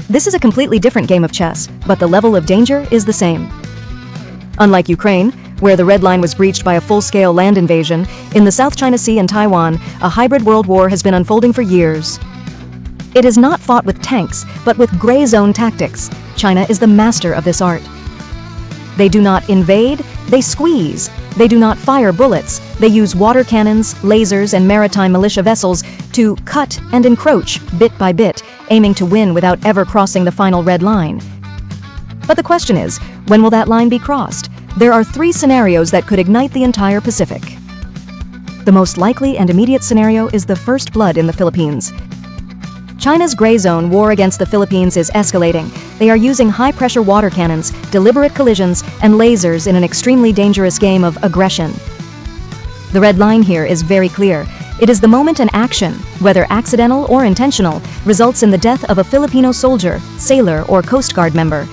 This is a completely different game of chess, but the level of danger is the same. Unlike Ukraine, where the red line was breached by a full-scale land invasion, in the South China Sea and Taiwan, a hybrid world war has been unfolding for years. It is not fought with tanks, but with gray zone tactics. China is the master of this art. They do not invade, they squeeze. They do not fire bullets. They use water cannons, lasers, and maritime militia vessels to cut and encroach bit by bit, aiming to win without ever crossing the final red line. But the question is, when will that line be crossed? There are 3 scenarios that could ignite the entire Pacific. The most likely and immediate scenario is the first blood in the Philippines. China's gray zone war against the Philippines is escalating. They are using high-pressure water cannons, deliberate collisions, and lasers in an extremely dangerous game of aggression. The red line here is very clear. It is the moment an action, whether accidental or intentional, results in the death of a Filipino soldier, sailor, or Coast Guard member.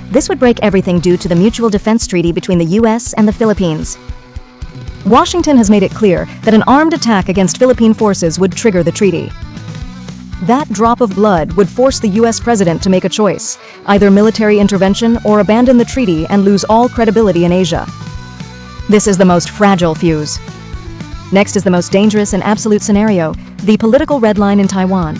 This would break everything due to the Mutual Defense Treaty between the U.S. and the Philippines. Washington has made it clear that an armed attack against Philippine forces would trigger the treaty. That drop of blood would force the U.S. president to make a choice, either military intervention or abandon the treaty and lose all credibility in Asia. This is the most fragile fuse. Next is the most dangerous and absolute scenario, the political red line in Taiwan.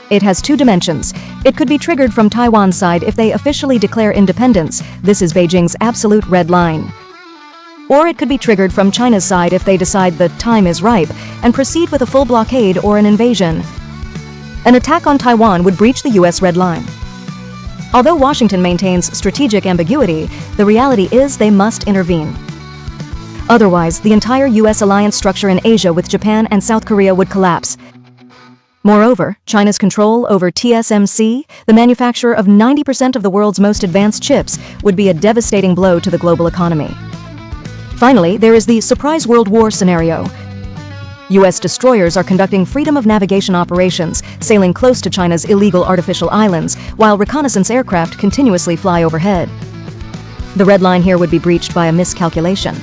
It has 2 dimensions. It could be triggered from Taiwan's side if they officially declare independence. This is Beijing's absolute red line. Or it could be triggered from China's side if they decide the time is ripe and proceed with a full blockade or an invasion. An attack on Taiwan would breach the U.S. red line. Although Washington maintains strategic ambiguity, the reality is they must intervene. Otherwise, the entire U.S. alliance structure in Asia with Japan and South Korea would collapse. Moreover, China's control over TSMC, the manufacturer of 90% of the world's most advanced chips, would be a devastating blow to the global economy. Finally, there is the surprise world war scenario. U.S. destroyers are conducting freedom of navigation operations, sailing close to China's illegal artificial islands, while reconnaissance aircraft continuously fly overhead. The red line here would be breached by a miscalculation.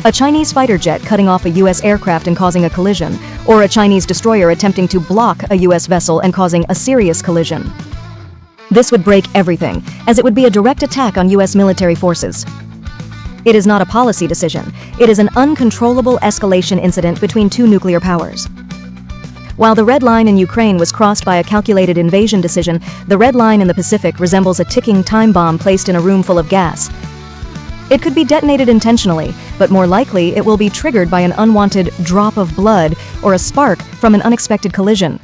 A Chinese fighter jet cutting off a U.S. aircraft and causing a collision, or a Chinese destroyer attempting to block a U.S. vessel and causing a serious collision. This would break everything, as it would be a direct attack on U.S. military forces. It is not a policy decision. It is an uncontrollable escalation incident between 2 nuclear powers. While the red line in Ukraine was crossed by a calculated invasion decision, the red line in the Pacific resembles a ticking time bomb placed in a room full of gas. It could be detonated intentionally, but more likely it will be triggered by an unwanted drop of blood or a spark from an unexpected collision.